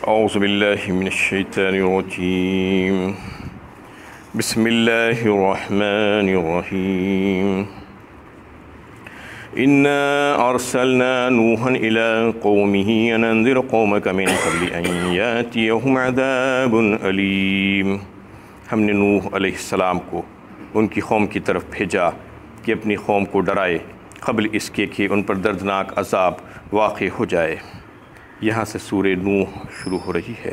اعوذ باللہ من الشیطان الرجیم بسم اللہ الرحمن الرحیم انا ارسلنا نوحا الى قومه ان انذر قومك من قبل ان یاتیہم عذاب علیم۔ ہم نے نوح علیہ السلام کو ان کی قوم کی طرف بھیجا کہ اپنی قوم کو ڈرائے قبل اس کے کہ ان پر دردناک عذاب واقع ہو جائے۔ یہاں سے سورہ نوح شروع ہو رہی ہے۔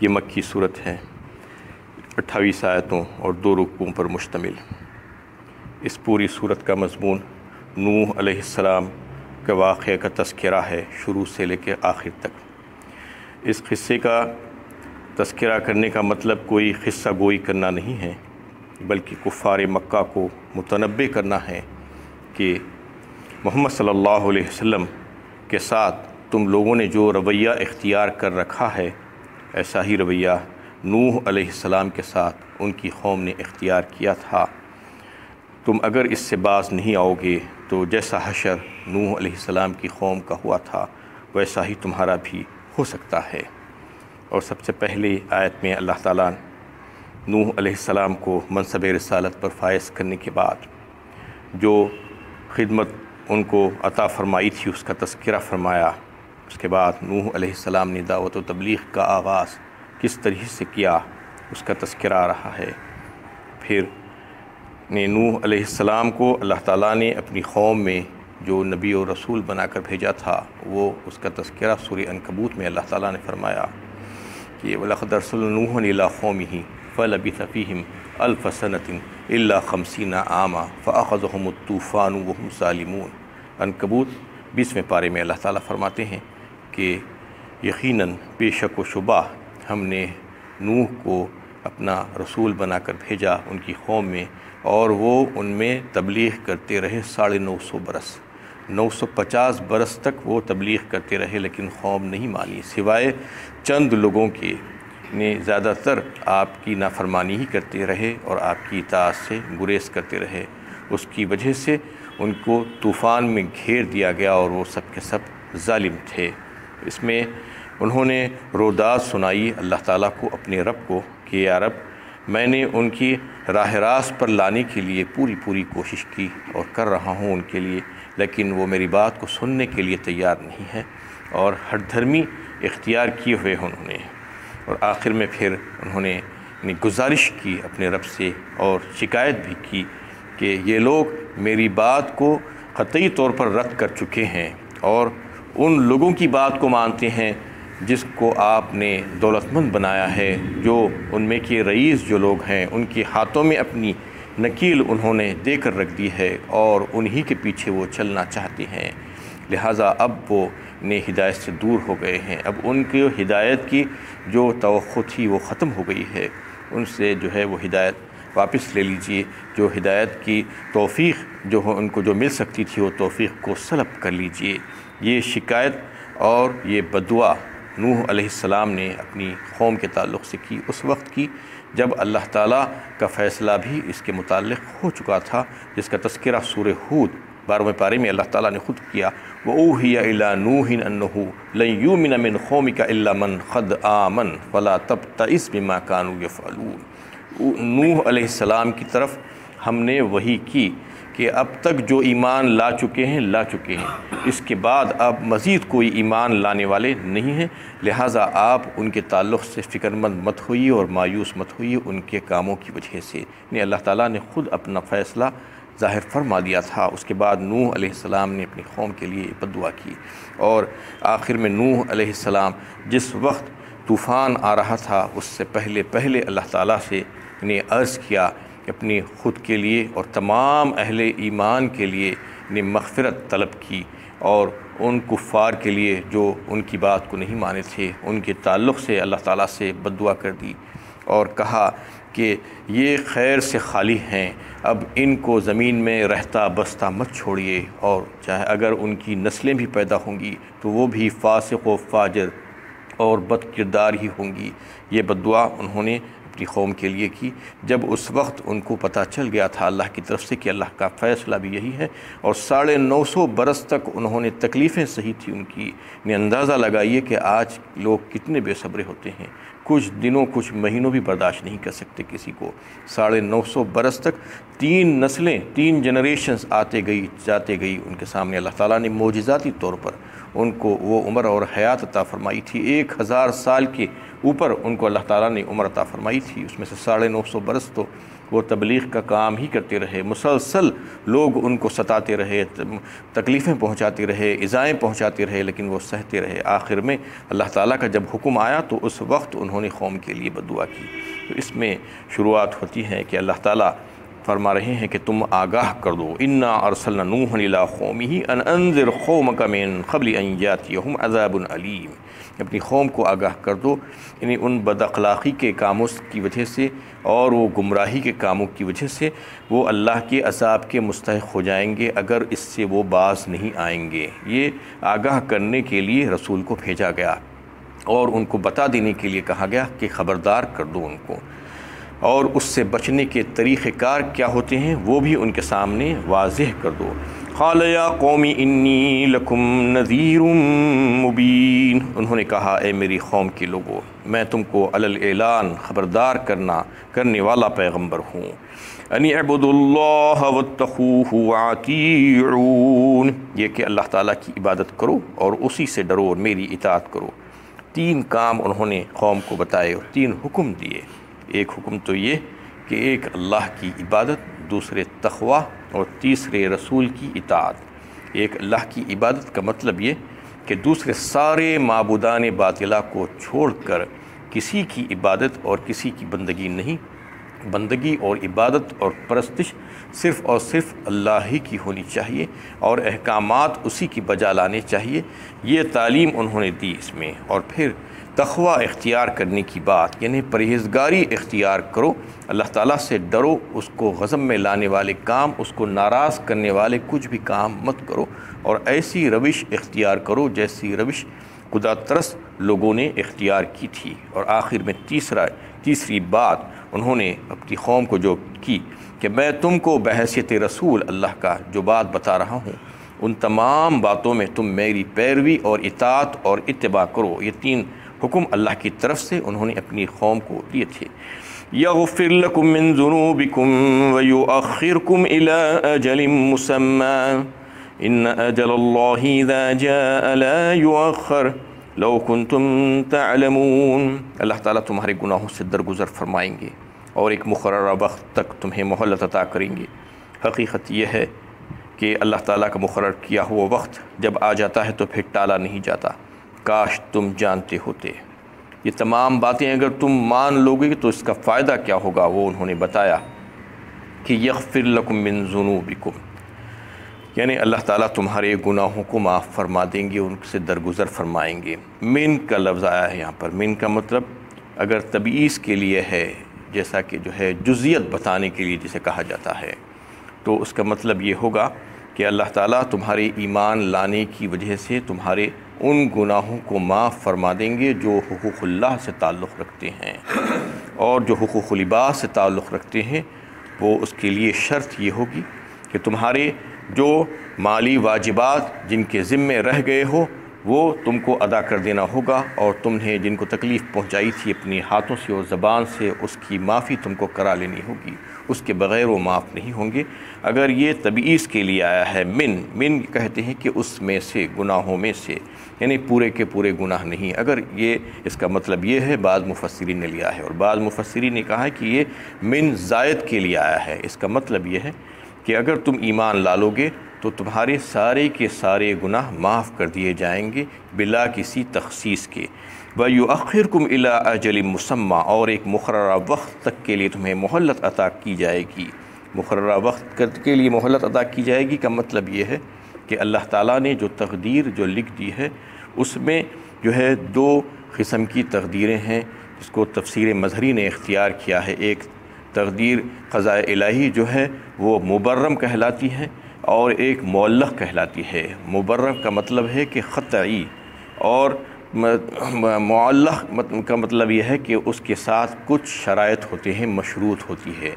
یہ مکی صورت ہے، 28 آیتوں اور 2 رکوعوں پر مشتمل۔ اس پوری صورت کا مضمون نوح علیہ السلام کے واقعہ کا تذکرہ ہے، شروع سے لے کے آخر تک۔ اس قصے کا تذکرہ کرنے کا مطلب کوئی قصہ گوئی کرنا نہیں ہے، بلکہ کفار مکہ کو متنبہ کرنا ہے کہ محمد صلی اللہ علیہ وسلم کے ساتھ تم لوگوں نے جو رویہ اختیار کر رکھا ہے، ایسا ہی رویہ نوح علیہ السلام کے ساتھ ان کی قوم نے اختیار کیا تھا۔ تم اگر اس سے باز نہیں آؤ گے تو جیسا حشر نوح علیہ السلام کی قوم کا ہوا تھا ویسا ہی تمہارا بھی ہو سکتا ہے۔ اور سب سے پہلے آیت میں اللہ تعالیٰ نوح علیہ السلام کو منصب رسالت پر فائز کرنے کے بعد جو خدمت ان کو عطا فرمائی تھی اس کا تذکرہ فرمایا۔ اس کے بعد نوح علیہ السلام نے دعوت و تبلیغ کا آغاز کس طرح سے کیا اس کا تذکرہ آ رہا ہے۔ پھر نوح علیہ السلام کو اللہ تعالیٰ نے اپنی قوم میں جو نبی و رسول بنا کر بھیجا تھا وہ اس کا تذکرہ سورہ عنکبوت میں اللہ تعالیٰ نے فرمایا کہ وَلَقَدْ أَرْسَلْنَا نُوحًا إِلَىٰ قَوْمِهِ فَلَبِثَ فِيهِمْ أَلْفَ سَنَةٍ إِلَّا 50 عَامًا فَأَخَذَهُمُ الطُّوفَانُ وَهُمْ ظَالِمُونَ۔ عنکبوت 20ویں پارے میں اللہ تعالیٰ فرماتے ہیں کہ یقیناً بے شک و شبہ ہم نے نوح کو اپنا رسول بنا کر بھیجا ان کی قوم میں، اور وہ ان میں تبلیغ کرتے رہے 950 برس، 950 برس تک وہ تبلیغ کرتے رہے، لیکن قوم نہیں مانی سوائے چند لوگوں کے نے زیادہ تر آپ کی نافرمانی ہی کرتے رہے اور آپ کی اطاعت سے گریز کرتے رہے۔ اس کی وجہ سے ان کو طوفان میں گھیر دیا گیا اور وہ سب کے سب ظالم تھے۔ اس میں انہوں نے روداد سنائی اللہ تعالیٰ کو، اپنے رب کو، کہ یا رب میں نے ان کی راہ راست پر لانے کے لیے پوری کوشش کی اور کر رہا ہوں ان کے لیے، لیکن وہ میری بات کو سننے کے لیے تیار نہیں ہے اور ہٹ دھرمی اختیار کیے ہوئے ہیں انہوں نے۔ اور آخر میں پھر انہوں نے گزارش کی اپنے رب سے اور شکایت بھی کی کہ یہ لوگ میری بات کو قطعی طور پر رد کر چکے ہیں اور ان لوگوں کی بات کو مانتے ہیں جس کو آپ نے دولت مند بنایا ہے، جو ان میں کے رئیس جو لوگ ہیں ان کے ہاتھوں میں اپنی نکیل انہوں نے دے کر رکھ دی ہے اور انہی کے پیچھے وہ چلنا چاہتے ہیں، لہٰذا اب وہ نے ہدایت سے دور ہو گئے ہیں۔ اب ان کی ہدایت کی جو توقع تھی وہ ختم ہو گئی ہے، ان سے جو ہے وہ ہدایت واپس لے لیجئے، جو ہدایت کی توفیق جو ان کو جو مل سکتی تھی وہ توفیق کو سلب کر لیجئے۔ یہ شکایت اور یہ بدعا نوح علیہ السلام نے اپنی قوم کے تعلق سے کی، اس وقت کی جب اللہ تعالیٰ کا فیصلہ بھی اس کے متعلق ہو چکا تھا، جس کا تذکرہ سورہ ہود 12ویں پارے میں اللہ تعالیٰ نے خود کیا۔ وَأُوحِيَ إِلَىٰ نُوحٍ أَنَّهُ لَن يُؤْمِنَ مِنْ قَوْمِكَ إِلَّا مَنْ قَدْ آمَنَ فَلَا تَبْتَئِسْ بِمَا كَانُوا يَفْعَلُونَ۔ نوح علیہ السلام کی طرف ہم نے وحی کی کہ اب تک جو ایمان لا چکے ہیں، اس کے بعد اب مزید کوئی ایمان لانے والے نہیں ہیں، لہٰذا آپ ان کے تعلق سے فکر مند مت ہوئیے اور مایوس مت ہوئیے ان کے کاموں کی وجہ سے۔ اللہ تعالیٰ نے خود اپنا فیصلہ ظاہر فرما دیا تھا۔ اس کے بعد نوح علیہ السلام نے اپنی قوم کے لیے بدعا کی، اور آخر میں نوح علیہ السلام جس وقت طوفان آ رہا تھا اس سے پہلے اللہ تعالیٰ سے نے عرض کیا اپنی خود کے لیے اور تمام اہل ایمان کے لیے نے مغفرت طلب کی، اور ان کفار کے لیے جو ان کی بات کو نہیں مانے تھے ان کے تعلق سے اللہ تعالیٰ سے بدعا کر دی اور کہا کہ یہ خیر سے خالی ہیں، اب ان کو زمین میں رہتا بستا مت چھوڑیے، اور چاہے اگر ان کی نسلیں بھی پیدا ہوں گی تو وہ بھی فاسق و فاجر اور بد کردار ہی ہوں گی۔ یہ بدعا انہوں نے اپنی قوم کے لیے کی جب اس وقت ان کو پتہ چل گیا تھا اللہ کی طرف سے کہ اللہ کا فیصلہ بھی یہی ہے، اور 950 برس تک انہوں نے تکلیفیں سہی تھی ان کی۔ اندازہ لگائیے کہ آج لوگ کتنے بے صبرے ہوتے ہیں، کچھ دنوں کچھ مہینوں بھی برداشت نہیں کر سکتے کسی کو۔ 950 برس تک 3 نسلیں 3 جنریشنز آتے گئی جاتے گئی ان کے سامنے، اللہ تعالیٰ نے معجزاتی طور پر ان کو وہ عمر اور حیات عطا فرمائی تھی۔ 1000 سال کے اوپر ان کو اللہ تعالیٰ نے عمر عطا فرمائی تھی، اس میں سے 950 برس تو وہ تبلیغ کا کام ہی کرتے رہے، مسلسل لوگ ان کو ستاتے رہے، تکلیفیں پہنچاتے رہے، ایذائیں پہنچاتے رہے، لیکن وہ سہتے رہے۔ آخر میں اللہ تعالیٰ کا جب حکم آیا تو اس وقت انہوں نے قوم کے لیے بددعا کی۔ تو اس میں شروعات ہوتی ہے کہ اللہ تعالیٰ فرما رہے ہیں کہ تم آگاہ کر دو، انا ارسلنا نوحا الی قومہ ان انذر قومک من قبل ان یاتیہم عذاب علیم، اپنی قوم کو آگاہ کر دو، یعنی ان بد اخلاقی کے کاموں کی وجہ سے اور وہ گمراہی کے کاموں کی وجہ سے وہ اللہ کے عذاب کے مستحق ہو جائیں گے اگر اس سے وہ باز نہیں آئیں گے۔ یہ آگاہ کرنے کے لیے رسول کو بھیجا گیا اور ان کو بتا دینے کے لیے کہا گیا کہ خبردار کر دو ان کو، اور اس سے بچنے کے طریقہ کار کیا ہوتے ہیں وہ بھی ان کے سامنے واضح کر دو۔ قال یا قوم انی لکم نذیر مبین، انہوں نے کہا اے میری قوم کے لوگوں، میں تم کو علی الاعلان خبردار کرنے والا پیغمبر ہوں۔ ان اعبدوا اللہ واتقوہ واطیعون، یہ کہ اللہ تعالیٰ کی عبادت کرو اور اسی سے ڈرو اور میری اطاعت کرو۔ 3 کام انہوں نے قوم کو بتائے اور 3 حکم دیے۔ ایک حکم تو یہ کہ ایک اللہ کی عبادت، دوسرے تقوی اور تیسرے رسول کی اطاعت۔ ایک اللہ کی عبادت کا مطلب یہ کہ دوسرے سارے معبودان باطلہ کو چھوڑ کر کسی کی عبادت اور کسی کی بندگی نہیں، بندگی اور عبادت اور پرستش صرف اور صرف اللہ ہی کی ہونی چاہیے اور احکامات اسی کی بجا لانے چاہیے۔ یہ تعلیم انہوں نے دی اس میں۔ اور پھر تقوی اختیار کرنے کی بات، یعنی پرہیزگاری اختیار کرو، اللہ تعالیٰ سے ڈرو، اس کو غضب میں لانے والے کام، اس کو ناراض کرنے والے کچھ بھی کام مت کرو، اور ایسی روش اختیار کرو جیسی روش خدا ترس لوگوں نے اختیار کی تھی۔ اور آخر میں تیسری بات انہوں نے اپنی قوم کو جو کی کہ میں تم کو بحیثیت رسول اللہ کا جو بات بتا رہا ہوں، ان تمام باتوں میں تم میری پیروی اور اطاعت اور اتباع کرو۔ یہ 3 حکم اللہ کی طرف سے انہوں نے اپنی قوم کو دیے تھے۔ یغفر لکم من ذنوبکم ویؤخرکم الی اجل مسمی ان اجل اللہ اذا جاء لا یؤخر لو کنتم تعلمون، اللہ تعالیٰ تمہارے گناہوں سے درگزر فرمائیں گے اور ایک مقررہ وقت تک تمہیں مہلت عطا کریں گے۔ حقیقت یہ ہے کہ اللہ تعالیٰ کا مقرر کیا ہوا وقت جب آ جاتا ہے تو پھر ٹالا نہیں جاتا، کاش تم جانتے ہوتے۔ یہ تمام باتیں اگر تم مان لوگے تو اس کا فائدہ کیا ہوگا، وہ انہوں نے بتایا کہ یغفر لکم من ذنوبکم، یعنی اللہ تعالیٰ تمہارے گناہوں کو معاف فرما دیں گے، ان سے درگزر فرمائیں گے۔ من کا لفظ آیا ہے یہاں پر، من کا مطلب اگر تبعیض کے لیے ہے، جیسا کہ جو ہے جزیت بتانے کے لیے جسے کہا جاتا ہے، تو اس کا مطلب یہ ہوگا کہ اللہ تعالیٰ تمہارے ایمان لانے کی وجہ سے تمہارے ان گناہوں کو معاف فرما دیں گے جو حقوق اللہ سے تعلق رکھتے ہیں، اور جو حقوق العباد سے تعلق رکھتے ہیں وہ اس کے لیے شرط یہ ہوگی کہ تمہارے جو مالی واجبات جن کے ذمے رہ گئے ہو وہ تم کو ادا کر دینا ہوگا، اور تم نے جن کو تکلیف پہنچائی تھی اپنی ہاتھوں سے اور زبان سے اس کی معافی تم کو کرا لینی ہوگی، اس کے بغیر وہ معاف نہیں ہوں گے۔ اگر یہ تبعیض کے لیے آیا ہے من کہتے ہیں کہ اس میں سے، گناہوں میں سے، یعنی پورے کے پورے گناہ نہیں۔ اگر یہ اس کا مطلب یہ ہے، بعض مفسرین نے لیا ہے اور بعض مفسرین نے کہا ہے کہ یہ من زائد کے لیے آیا ہے۔ اس کا مطلب یہ ہے کہ اگر تم ایمان لا لو گے تو تمہارے سارے کے سارے گناہ معاف کر دیے جائیں گے بلا کسی تخصیص کے۔ وَيُؤَخِّرْكُمْ إِلَىٰ أَجَلٍ مُّسَمًّى، اور ایک مقررہ وقت تک کے لیے تمہیں مہلت عطا کی جائے گی۔ مقررہ وقت کے لیے مہلت عطا کی جائے گی کا مطلب یہ ہے کہ اللہ تعالیٰ نے جو تقدیر جو لکھ دی ہے اس میں جو ہے 2 قسم کی تقدیریں ہیں جس کو تفسیر مظہری نے اختیار کیا ہے۔ ایک تقدیر قضاء الہی جو ہے وہ مبرم کہلاتی ہے اور ایک معلق کہلاتی ہے۔ مبرم کا مطلب ہے کہ قطعی، اور معلق کا مطلب یہ ہے کہ اس کے ساتھ کچھ شرائط ہوتے ہیں، مشروط ہوتی ہے۔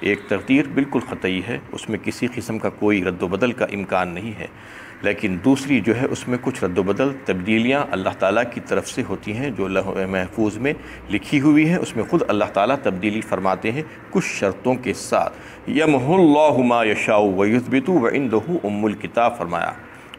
ایک تقدیر بالکل قطعی ہے، اس میں کسی قسم کا کوئی رد و بدل کا امکان نہیں ہے، لیکن دوسری جو ہے اس میں کچھ رد و بدل، تبدیلیاں اللہ تعالیٰ کی طرف سے ہوتی ہیں جو لوح محفوظ میں لکھی ہوئی ہیں، اس میں خود اللہ تعالیٰ تبدیلی فرماتے ہیں کچھ شرطوں کے ساتھ۔ یمحو اللہ ما یشاء ویثبت وعندہ ام الکتاب فرمایا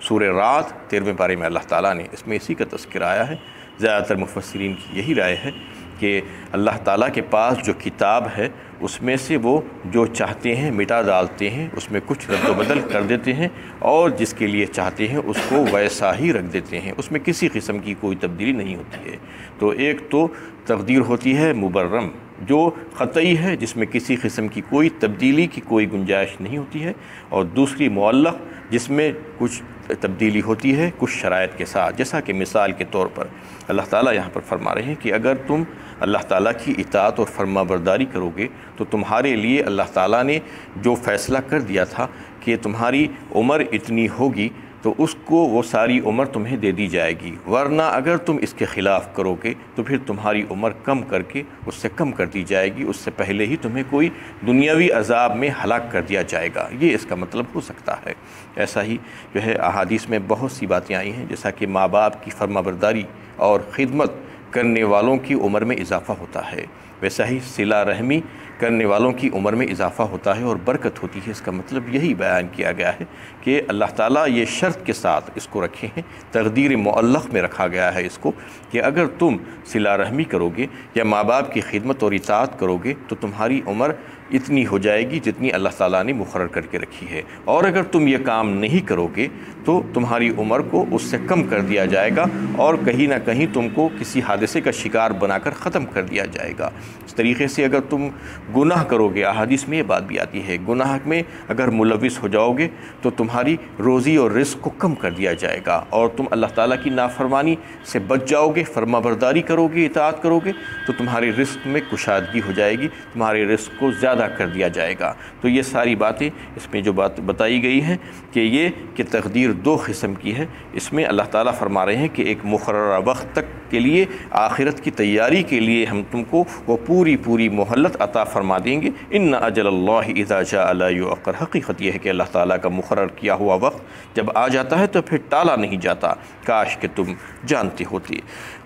سورہ رعد 13ویں پارے میں اللہ تعالیٰ نے، اس میں اسی کا تذکرہ آیا ہے۔ زیادہ تر مفسرین کی یہی رائے ہے کہ اللہ تعالیٰ کے پاس جو کتاب ہے اس میں سے وہ جو چاہتے ہیں مٹا ڈالتے ہیں، اس میں کچھ رد و بدل کر دیتے ہیں، اور جس کے لیے چاہتے ہیں اس کو ویسا ہی رکھ دیتے ہیں، اس میں کسی قسم کی کوئی تبدیلی نہیں ہوتی ہے۔ تو ایک تو تقدیر ہوتی ہے مبرم جو قطعی ہے، جس میں کسی قسم کی کوئی تبدیلی کی کوئی گنجائش نہیں ہوتی ہے، اور دوسری معلق جس میں کچھ تبدیلی ہوتی ہے کچھ شرائط کے ساتھ، جیسا کہ مثال کے طور پر اللہ تعالیٰ یہاں پر فرما رہے ہیں کہ اگر تم اللہ تعالیٰ کی اطاعت اور فرما برداری کرو گے تو تمہارے لیے اللہ تعالیٰ نے جو فیصلہ کر دیا تھا کہ تمہاری عمر اتنی ہوگی تو اس کو وہ ساری عمر تمہیں دے دی جائے گی، ورنہ اگر تم اس کے خلاف کرو گے تو پھر تمہاری عمر کم کر کے اس سے کم کر دی جائے گی، اس سے پہلے ہی تمہیں کوئی دنیاوی عذاب میں ہلاک کر دیا جائے گا۔ یہ اس کا مطلب ہو سکتا ہے۔ ایسا ہی جو ہے احادیث میں بہت سی باتیں آئی ہیں، جیسا کہ ماں باپ کی فرما برداری اور خدمت کرنے والوں کی عمر میں اضافہ ہوتا ہے، ویسا ہی صلہ رحمی کرنے والوں کی عمر میں اضافہ ہوتا ہے اور برکت ہوتی ہے۔ اس کا مطلب یہی بیان کیا گیا ہے کہ اللہ تعالیٰ یہ شرط کے ساتھ اس کو رکھے ہیں، تقدیر معلق میں رکھا گیا ہے اس کو، کہ اگر تم صلہ رحمی کرو گے یا ماں باپ کی خدمت اور اطاعت کرو گے تو تمہاری عمر اتنی ہو جائے گی جتنی اللہ تعالیٰ نے مقرر کر کے رکھی ہے، اور اگر تم یہ کام نہیں کرو گے تو تمہاری عمر کو اس سے کم کر دیا جائے گا، اور کہیں نہ کہیں تم کو کسی حادثے کا شکار بنا کر ختم کر دیا جائے گا۔ اس طریقے سے اگر تم گناہ کرو گے، احادیث میں یہ بات بھی آتی ہے، گناہ میں اگر ملوث ہو جاؤ گے تو تمہاری روزی اور رزق کو کم کر دیا جائے گا، اور تم اللہ تعالیٰ کی نافرمانی سے بچ جاؤ گے، فرما برداری کرو گے، اطاعت کرو گے تو تمہارے رزق میں کشادگی ہو جائے گی، تمہارے رزق کو زیادہ کر دیا جائے گا۔ تو یہ ساری باتیں اس میں جو بات بتائی گئی ہیں کہ یہ کہ تقدیر دو قسم کی ہے، اس میں اللہ تعالیٰ فرما رہے ہیں کہ ایک مقررہ وقت تک کے لیے آخرت کی تیاری کے لیے ہم تم کو وہ پوری مہلت عطا فرما دیں گے۔ ان اجل اللہ اذا جاء لا یؤخر، حقیقت یہ ہے کہ اللہ تعالیٰ کا مقرر کیا ہوا وقت جب آ جاتا ہے تو پھر ٹالا نہیں جاتا، کاش کہ تم جانتے ہوتے۔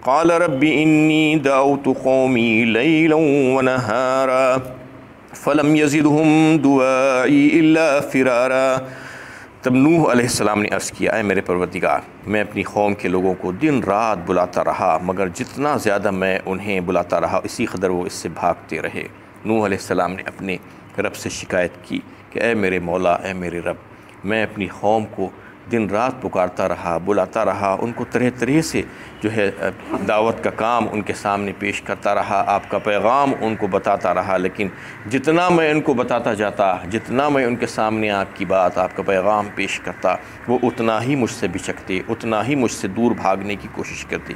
قال رب انی دعوت قومی لیلا ونہارا فلم یزدہم دعائی الا فرارا۔ تب نوح علیہ السلام نے عرض کیا، اے میرے پروردگار، میں اپنی قوم کے لوگوں کو دن رات بلاتا رہا، مگر جتنا زیادہ میں انہیں بلاتا رہا اسی قدر وہ اس سے بھاگتے رہے۔ نوح علیہ السلام نے اپنے رب سے شکایت کی کہ اے میرے مولا، اے میرے رب، میں اپنی قوم کو دن رات پکارتا رہا، بلاتا رہا، ان کو طرح طرح سے جو ہے دعوت کا کام ان کے سامنے پیش کرتا رہا، آپ کا پیغام ان کو بتاتا رہا، لیکن جتنا میں ان کو بتاتا جاتا، جتنا میں ان کے سامنے آپ کی بات، آپ کا پیغام پیش کرتا، وہ اتنا ہی مجھ سے بچکتے، اتنا ہی مجھ سے دور بھاگنے کی کوشش کرتے۔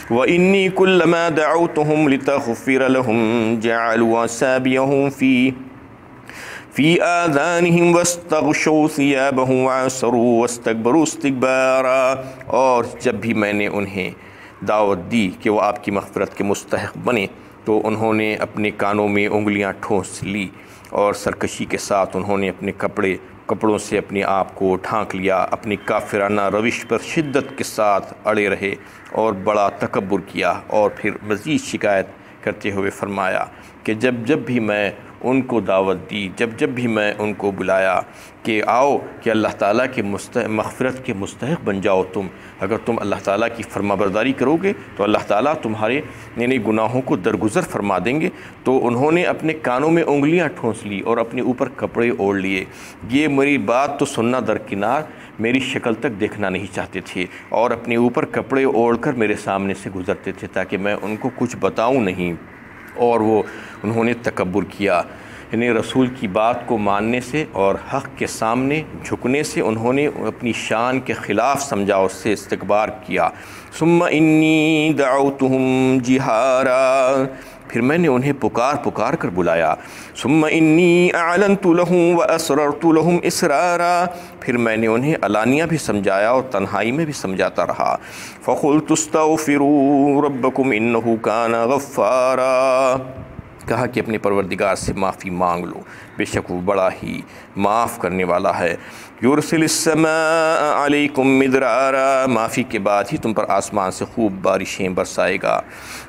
وَإِنِّي كُلَّمَا دَعَوْتُهُمْ لِتَغْفِرَ لَهُمْ جَعَلُوا أَصَابِعَهُمْ فی آذانہم واستغشوا ثیابہم وعصروا واستکبروا استکبارا، اور جب بھی میں نے انہیں دعوت دی کہ وہ آپ کی مغفرت کے مستحق بنے تو انہوں نے اپنے کانوں میں انگلیاں ٹھونس لی، اور سرکشی کے ساتھ انہوں نے اپنے کپڑوں سے اپنے آپ کو ڈھانک لیا، اپنی کافرانہ روش پر شدت کے ساتھ اڑے رہے اور بڑا تکبر کیا، اور پھر مزید شکایت کرتے ہوئے فرمایا کہ جب بھی میں ان کو دعوت دی، جب بھی میں ان کو بلایا کہ آؤ کہ اللہ تعالیٰ کے مغفرت کے مستحق بن جاؤ تم، اگر تم اللہ تعالیٰ کی فرما برداری کرو گے تو اللہ تعالیٰ تمہارے گناہوں کو درگزر فرما دیں گے، تو انہوں نے اپنے کانوں میں انگلیاں ٹھونس لی اور اپنے اوپر کپڑے اوڑھ لیے۔ یہ میری بات تو سننا درکنار، میری شکل تک دیکھنا نہیں چاہتے تھے، اور اپنے اوپر کپڑے اوڑھ کر میرے سامنے سے گزرتے تھے تاکہ میں ان کو کچھ بتاؤں نہیں، اور انہوں نے تکبر کیا، یعنی رسول کی بات کو ماننے سے اور حق کے سامنے جھکنے سے انہوں نے اپنی شان کے خلاف سمجھا، اس سے استکبار کیا۔ ثم انی دعوتہم جہارا، پھر میں نے انہیں پکار پکار کر بلایا، ثم انی اعلنت لهم واسررت لهم اسرارا، پھر میں نے انہیں علانیہ بھی سمجھایا اور تنہائی میں بھی سمجھاتا رہا، فقلت استغفروا ربکم انہ کان غفارا، کہا کہ اپنے پروردگار سے معافی مانگ لو، بے شک وہ بڑا ہی معاف کرنے والا ہے۔ یرسل السماء علیکم مدرارا، معافی کے بعد ہی تم پر آسمان سے خوب بارشیں برسائے گا،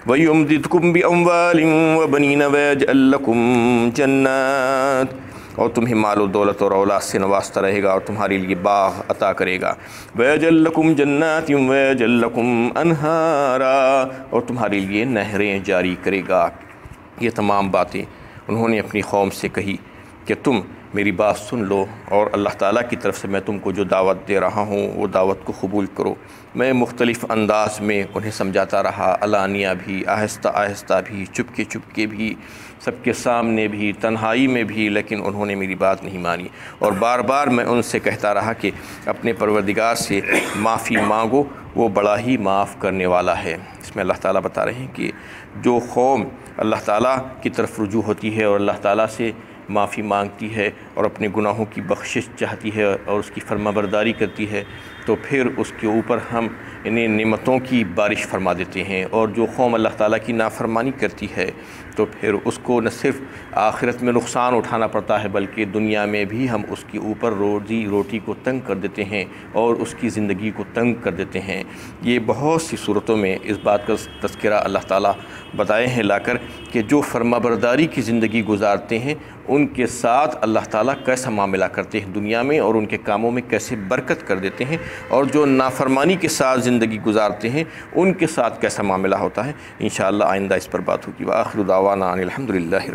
وَيُمْدِدْكُمْ بِأَمْوَالٍ وَبَنِينَ وَيَجْعَلْ لَكُمْ جَنَّاتٍ، اور تمہیں مال و دولت اور اولاد سے نوازتا رہے گا اور تمہارے لیے باغ عطا کرے گا، وَيَجْعَلْ لَكُمْ جَنَّاتٍ وَيَجْعَلْ لَكُمْ أَنْهَارًا، اور تمہارے لیے نہریں جاری کرے گا۔ یہ تمام باتیں انہوں نے اپنی قوم سے کہی کہ تم میری بات سن لو اور اللہ تعالیٰ کی طرف سے میں تم کو جو دعوت دے رہا ہوں وہ دعوت کو قبول کرو۔ میں مختلف انداز میں انہیں سمجھاتا رہا، علانیہ بھی، آہستہ آہستہ بھی، چپکے چپکے بھی، سب کے سامنے بھی، تنہائی میں بھی، لیکن انہوں نے میری بات نہیں مانی، اور بار بار میں ان سے کہتا رہا کہ اپنے پروردگار سے معافی مانگو، وہ بڑا ہی معاف کرنے والا ہے۔ اس میں اللہ تعالیٰ بتا رہے ہیں کہ جو قوم اللہ تعالیٰ کی طرف رجوع ہوتی ہے اور اللہ تعالیٰ سے معافی مانگتی ہے اور اپنے گناہوں کی بخشش چاہتی ہے اور اس کی فرما برداری کرتی ہے، تو پھر اس کے اوپر ہم انہیں نعمتوں کی بارش فرما دیتے ہیں، اور جو قوم اللہ تعالیٰ کی نافرمانی کرتی ہے تو پھر اس کو نہ صرف آخرت میں نقصان اٹھانا پڑتا ہے بلکہ دنیا میں بھی ہم اس کے اوپر روٹی کو تنگ کر دیتے ہیں اور اس کی زندگی کو تنگ کر دیتے ہیں۔ یہ بہت سی صورتوں میں اس بات کا تذکرہ اللہ تعالیٰ بتائے ہیں لا کر کہ جو فرما برداری کی زندگی گزارتے ہیں ان کے ساتھ اللہ تعالیٰ کیسا معاملہ کرتے ہیں دنیا میں، اور ان کے کاموں میں کیسے برکت کر دیتے ہیں، اور جو نافرمانی کے ساتھ زندگی گزارتے ہیں ان کے ساتھ کیسا معاملہ ہوتا ہے۔ انشاءاللہ آئندہ اس پر بات ہوگی۔ وآخر دعوانا ان الحمدللہ۔